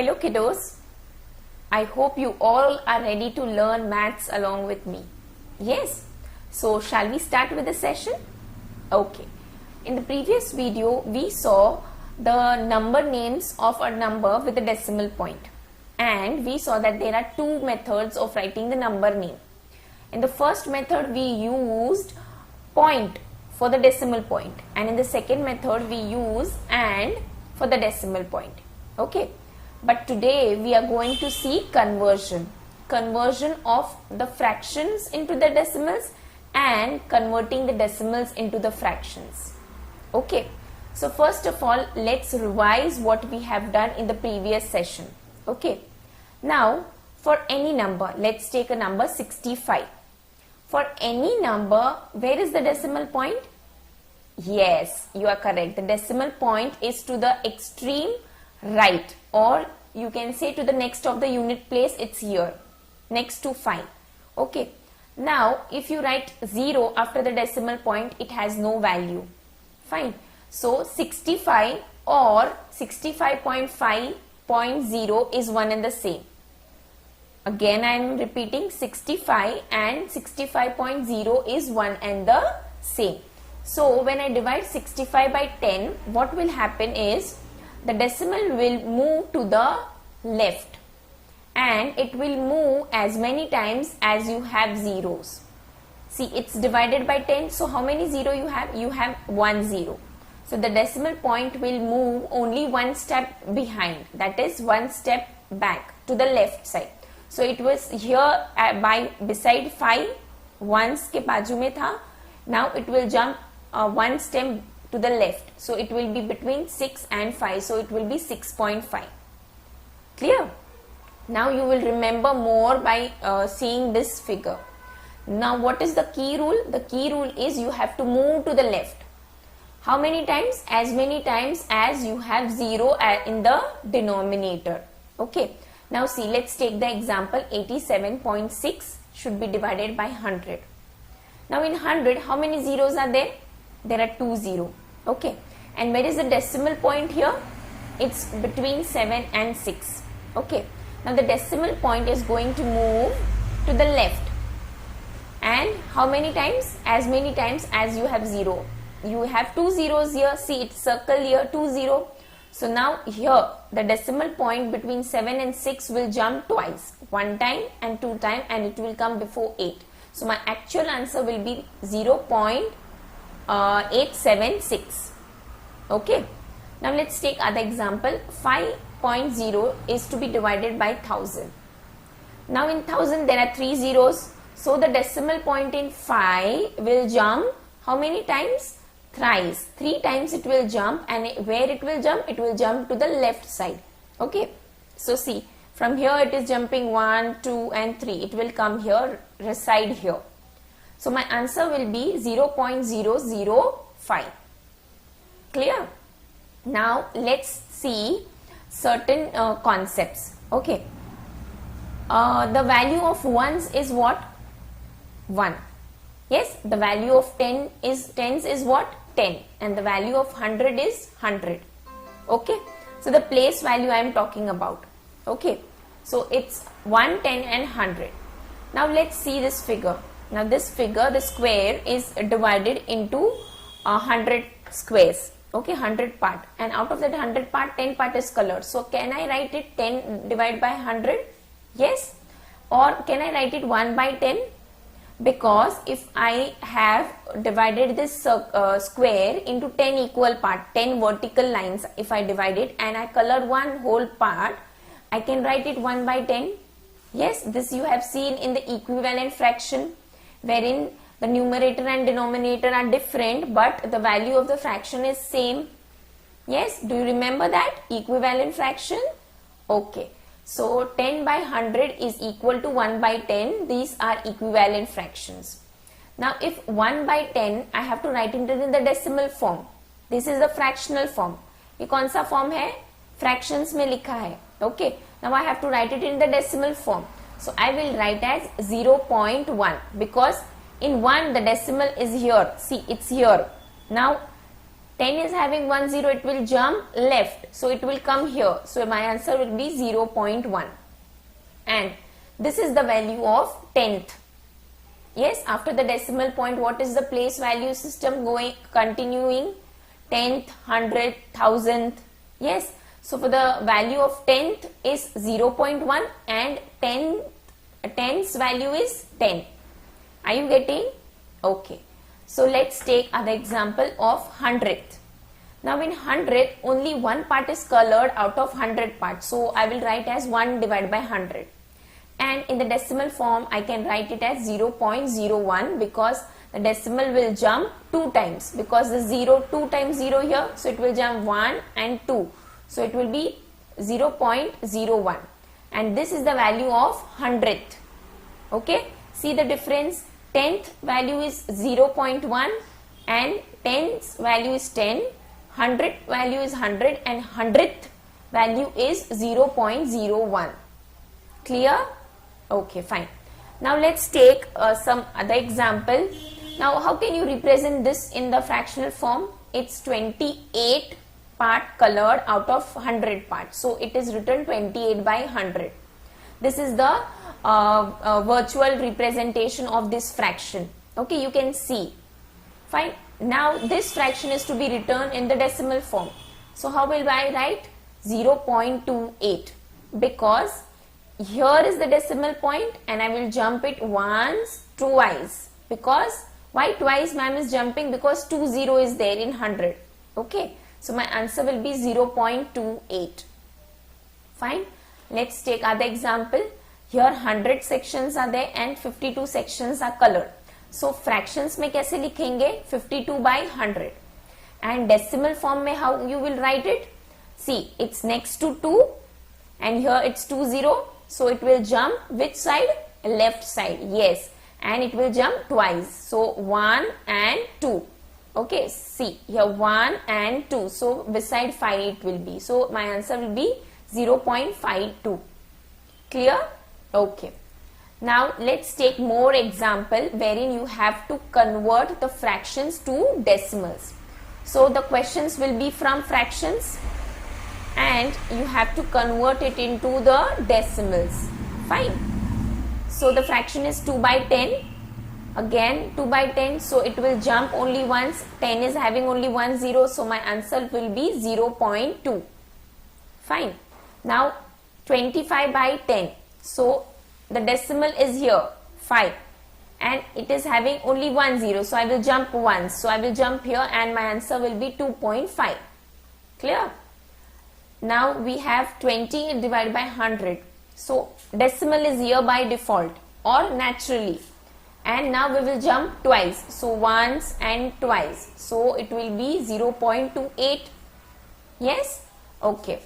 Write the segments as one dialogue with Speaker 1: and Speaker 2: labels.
Speaker 1: Hello kiddos, I hope you all are ready to learn maths along with me. Yes, so shall we start with the session? Okay, in the previous video we saw the number names of a number with a decimal point, and we saw that there are two methods of writing the number name. In the first method we used point for the decimal point, and in the second method we use and for the decimal point. Okay, but today we are going to see conversion of the fractions into the decimals and converting the decimals into the fractions. Okay, so first of all let's revise what we have done in the previous session. Okay, now for any number, let's take a number 65. For any number, where is the decimal point? Yes, you are correct. The decimal point is to the extreme right, or you can say to the next of the unit place. It's here next to 5. Okay, now if you write 0 after the decimal point, it has no value. Fine, so 65 or 65.5.0 is one and the same. Again I am repeating, 65 and 65.0 is one and the same. So when I divide 65 by 10, what will happen is the decimal will move to the left and it will move as many times as you have zeros. See, it's divided by 10, so how many zero you have? You have 1 0. So the decimal point will move only one step behind, that is one step back to the left side. So it was here by beside 5, ones के बाजू में था. Now it will jump one step to the left, so it will be between 6 and 5, so it will be 6.5. Clear? Now you will remember more by seeing this figure. Now what is the key rule? The key rule is you have to move to the left. How many times? As many times as you have 0 in the denominator. Okay, now see, let's take the example 87.6 should be divided by 100. Now in 100, how many zeros are there? There are 2 zeros. Okay, and where is the decimal point here? It's between 7 and 6. Okay, now the decimal point is going to move to the left, and how many times? As many times as you have 0. You have 2 zeros here. See, it's circle here, 2 0. So now here the decimal point between 7 and 6 will jump twice, one time and 2 times, and it will come before 8. So my actual answer will be 0.876. Okay, now let's take other example. 5.0 is to be divided by 1000. Now in 1000 there are 3 zeros, so the decimal point in 5 will jump how many times? Thrice. 3 times it will jump, and where it will jump? It will jump to the left side. Okay, so see, from here it is jumping 1, 2 and 3. It will come here, reside here. So my answer will be 0.005. Clear? Now let's see certain concepts. Okay, the value of ones is what? 1. Yes, the value of tens is what? 10, and the value of 100 is 100. Okay, so the place value I am talking about. Okay, so it's 1, 10 and 100. Now let's see this figure. Now this figure, the square is divided into 100 squares. Okay, 100 part, and out of that 100 part, 10 part is colored. So can I write it 10 divided by 100? Yes, or can I write it 1 by 10? Because if I have divided this square into 10 equal parts, 10 vertical lines, if I divide it and I color one whole part, I can write it 1 by 10. Yes, this you have seen in the equivalent fraction, wherein the numerator and denominator are different, but the value of the fraction is same. Yes, do you remember that? Equivalent fraction? Okay. So 10 by 100 is equal to 1 by 10. These are equivalent fractions. Now if 1 by 10, I have to write it in the decimal form. This is the fractional form. ये कौन सा form है? Fractions में लिखा है. Okay. Now I have to write it in the decimal form. So I will write as 0.1, because in 1 the decimal is here. See, it's here. Now 10 is having 1 0, it will jump left, so it will come here. So my answer will be 0.1. And this is the value of 10th. Yes, after the decimal point, what is the place value system going, continuing? 10th, 100th, 1000th. Yes, so for the value of 10th is 0.1 and 10th's value is 10. Are you getting? Okay. So let's take other example of 100th. Now in 100th, only one part is colored out of 100 parts. So I will write as 1 divided by 100. And in the decimal form, I can write it as 0.01 because the decimal will jump 2 times. Because the 0, 2 times 0 here, so it will jump 1 and 2. So it will be 0.01. And this is the value of 100th. Okay, see the difference. 10th value is 0.1 and 10th's value is 10. 100th value is 100 and 100th value is 0.01. Clear? Okay, fine. Now let's take some other example. Now how can you represent this in the fractional form? It's 28 part colored out of 100 parts. So it is written 28 by 100. This is the virtual representation of this fraction. Okay, you can see. Fine. Now this fraction is to be written in the decimal form. So how will I write? 0.28 because here is the decimal point and I will jump it once, twice. Because why twice ma'am is jumping? Because 20 is there in 100. Okay. So my answer will be 0.28. Fine. Let's take other example. Here 100 sections are there and 52 sections are colored. So fractions में कैसे लिखेंगे? 52 by 100. And decimal form में how you will write it? See, it's next to 2 and here it's 20. So it will jump which side? Left side. Yes. And it will jump twice. So 1 and 2. Okay. See, here 1 and 2. So beside 5 it will be. So my answer will be 0.52. Clear? Okay. Now let's take more example wherein you have to convert the fractions to decimals. So the questions will be from fractions and you have to convert it into the decimals. Fine. So the fraction is 2 by 10. Again 2 by 10. So it will jump only once. 10 is having only 1 0. So my answer will be 0.2. Fine. Now 25 by 10. So the decimal is here 5 and it is having only 1 0. So I will jump once. So I will jump here and my answer will be 2.5. Clear? Now we have 20 divided by 100. So decimal is here by default or naturally. And now we will jump twice. So once and twice. So it will be 0.28. Yes? Okay.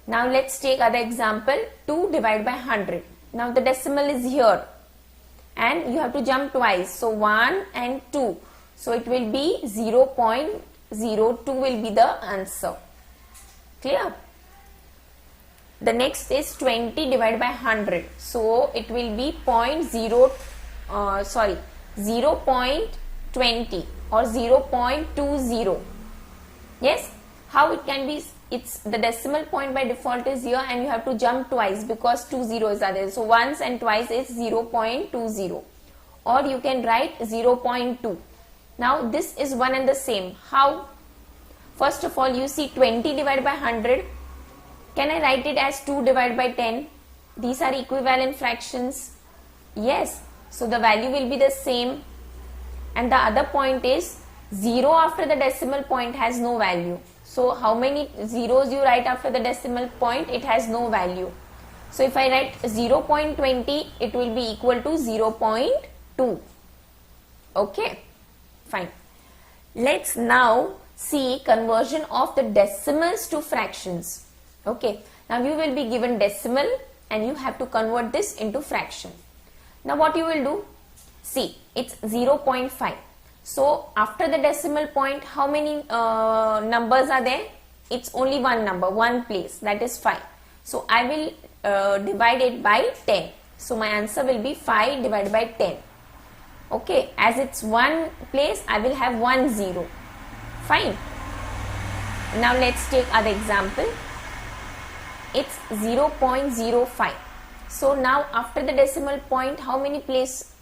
Speaker 1: Now let's take other example. 2 divided by 100. Now the decimal is here. And you have to jump twice. So 1 and 2. So it will be 0.02 will be the answer. Clear? The next is 20 divided by 100. So it will be 0.20 or 0.20. Yes? How it can be? It's the decimal point by default is here and you have to jump twice because 2 zeros are there. So once and twice is 0.20 or you can write 0.2. Now this is one and the same. How? First of all, you see 20 divided by 100. Can I write it as 2 divided by 10? These are equivalent fractions. Yes. So the value will be the same. And the other point is 0 after the decimal point has no value. So how many zeros you write after the decimal point? It has no value. So if I write 0.20, it will be equal to 0.2. Okay. Fine. Let's now see conversion of the decimals to fractions. Okay. Now you will be given decimal and you have to convert this into fraction. Now what you will do? See, it's 0.5. So after the decimal point, how many numbers are there? It's only one number, one place, that is 5. So I will divide it by 10. So my answer will be 5 divided by 10. Okay, as it's one place, I will have 1 0. Fine. Now let's take other example. It's 0.05. So now after the decimal point, how many place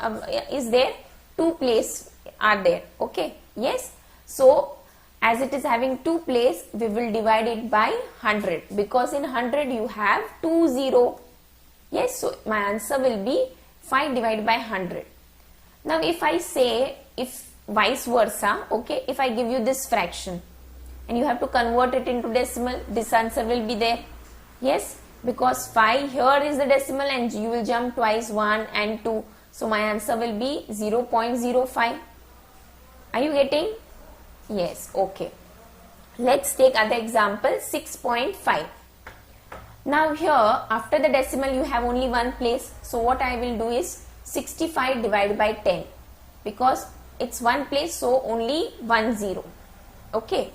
Speaker 1: is there? 2 place are there. Okay. Yes. So as it is having 2 place, we will divide it by 100, because in 100 you have 2 0. Yes. So my answer will be 5 divided by 100. Now if I say, if vice versa, okay, if I give you this fraction and you have to convert it into decimal, this answer will be there. Yes, because 5 here is the decimal and you will jump twice, 1 and 2. So my answer will be 0.05. Are you getting? Yes, okay. Let's take other example, 6.5. Now here after the decimal you have only one place. So what I will do is 65 divided by 10, because it's one place, so only 1 0. Okay.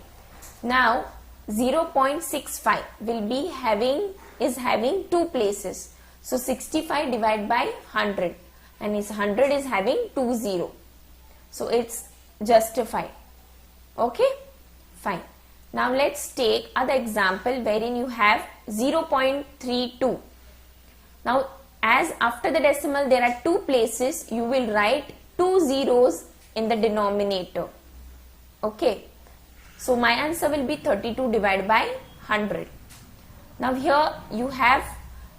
Speaker 1: Now 0.65 will be having 2 places. So 65 divided by 100, and 100 is having 2 0. So it's justified. Okay, fine. Now let's take other example wherein you have 0.32. Now as after the decimal there are 2 places, you will write 2 zeros in the denominator. Okay. So my answer will be 32 divided by 100. Now here you have,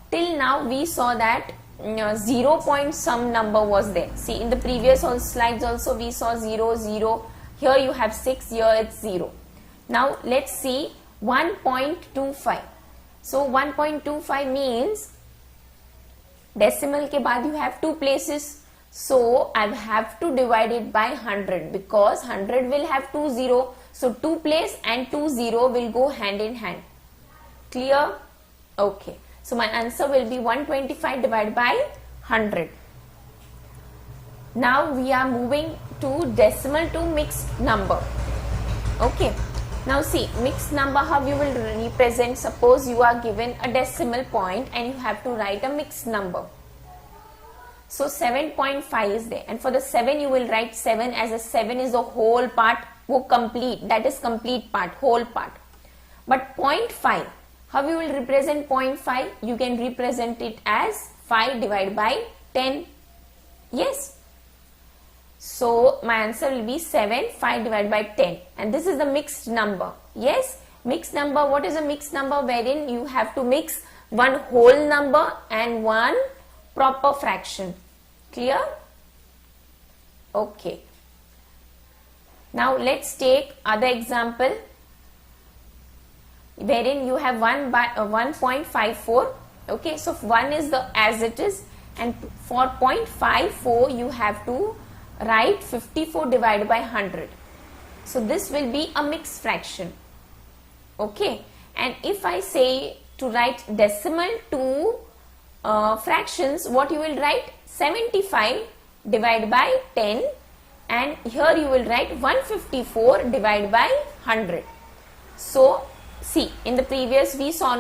Speaker 1: till now we saw that 0 point some number was there. See, in the previous slides also we saw 0, 0. Here you have 6, here it's 0. Now let's see 1.25. So 1.25 means decimal ke baad you have 2 places. So I have to divide it by 100, because 100 will have 2 0. So 2 place and 2 0 will go hand in hand. Clear? Okay. So my answer will be 125 divided by 100. Now we are moving to decimal to mixed number. Okay. Now see, mixed number, how you will represent. Suppose you are given a decimal point and you have to write a mixed number. So 7.5 is there, and for the 7 you will write 7 as a 7 is the whole part, wo complete, that is complete part, whole part. But 0.5, how you will represent 0.5? You can represent it as 5 divided by 10. Yes. So my answer will be 7, 5 divided by 10, and this is the mixed number. Yes, mixed number. What is a mixed number? Wherein you have to mix one whole number and one proper fraction. Clear? Okay. Now let's take other example wherein you have 1.54. Okay, so 1 is the as it is, and for 0.54 you have to write 54 divided by 100. So this will be a mixed fraction. Okay, and if I say to write decimal to fractions, what you will write? 75 divided by 10, and here you will write 154 divided by 100. So see, in the previous we saw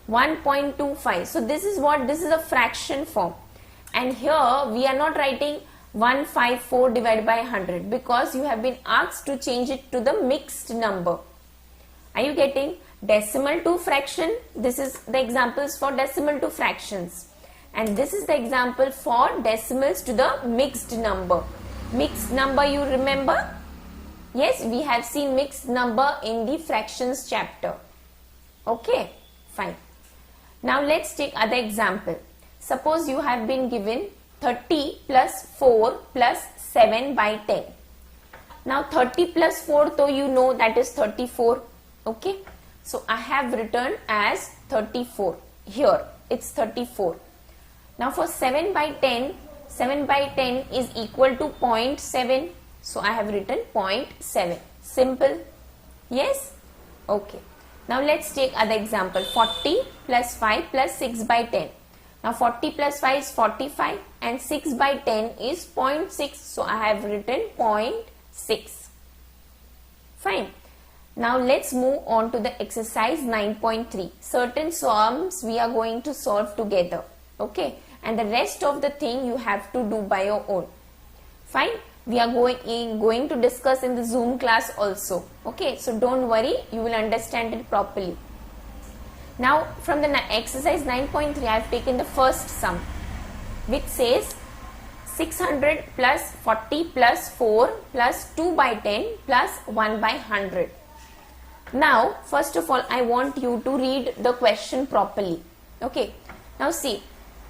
Speaker 1: 1.25. So this is what, this is a fraction form, and here we are not writing 154 divided by 100, because you have been asked to change it to the mixed number. Are you getting? Decimal to fraction, this is the examples for decimal to fractions, and this is the example for decimals to the mixed number. Mixed number, you remember? Yes, we have seen mixed number in the fractions chapter. Okay, fine. Now let's take other example. Suppose you have been given 30 plus 4 plus 7 by 10. Now 30 plus 4, so you know that is 34. Okay, so I have written as 34. Here it's 34. Now for 7 by 10, 7 by 10 is equal to 0.7. So I have written 0.7. Simple. Yes? Okay. Now let's take other example. 40 plus 5 plus 6 by 10. Now 40 plus 5 is 45 and 6 by 10 is 0.6. So I have written 0.6. Fine. Now let's move on to the exercise 9.3. Certain sums we are going to solve together. Okay. And the rest of the thing you have to do by your own. Fine. we are going to discuss in the Zoom class also. Okay, so don't worry, you will understand it properly. Now from the exercise 9.3 I have taken the first sum, which says 600 plus 40 plus 4 plus 2 by 10 plus 1 by 100. Now first of all I want you to read the question properly. Okay, now see,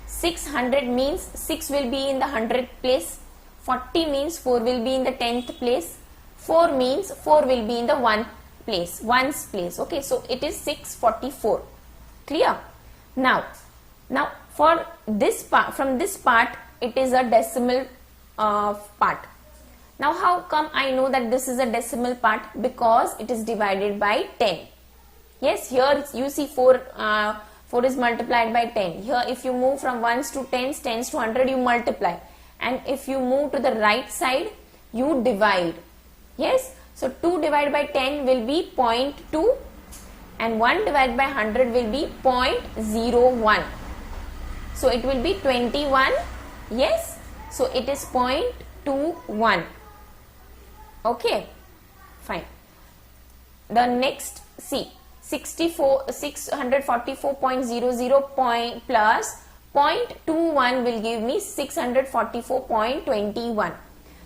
Speaker 1: 600 means 6 will be in the 100th place, 40 means 4 will be in the 10th place, 4 means 4 will be in the ones place. Okay, so it is 644. Clear? Now for this part, from this part it is a decimal part. Now how come I know that this is a decimal part? Because it is divided by 10. Yes, here you see 4 is multiplied by 10. Here if you move from 1s to 10s, 10s to 100, you multiply, and if you move to the right side you divide. Yes, so 2 divided by 10 will be 0.2 and 1 divided by 100 will be 0.01. So it will be 21. Yes, so it is 0.21. Okay, fine. The next, see, 644.00 plus 0.21 will give me 644.21.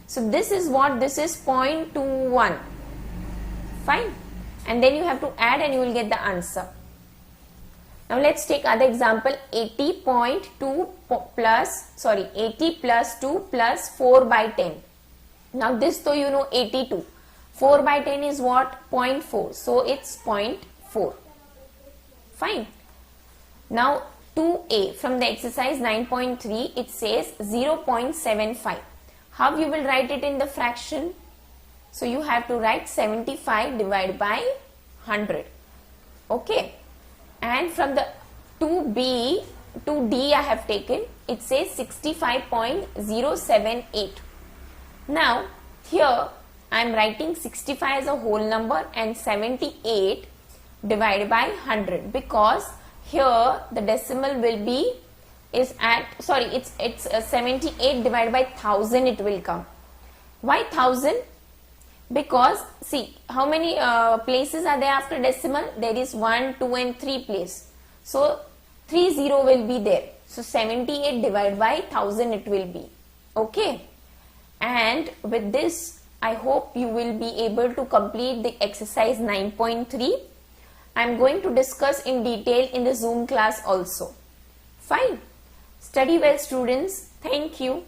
Speaker 1: So this is what, this is 0.21. Fine. And then you have to add and you will get the answer. Now let's take other example. 80 plus 2 plus 4 by 10. Now this though you know 82. 4 by 10 is what? 0.4. So it's 0.4. Fine. Now 2a from the exercise 9.3 it says 0.75. How you will write it in the fraction? So you have to write 75 divided by 100. Okay. And from the 2b to d I have taken, it says 65.078. Now here I am writing 65 as a whole number and 78 divided by 100, because here the decimal will be is at, sorry, it's 78 divided by 1000 it will come. Why 1000? Because see how many places are there after decimal? There is 1, 2 and 3 place. So 30 will be there. So 78 divided by 1000 it will be. Okay. And with this I hope you will be able to complete the exercise 9.3. I am going to discuss in detail in the Zoom class also. Fine. Study well students. Thank you.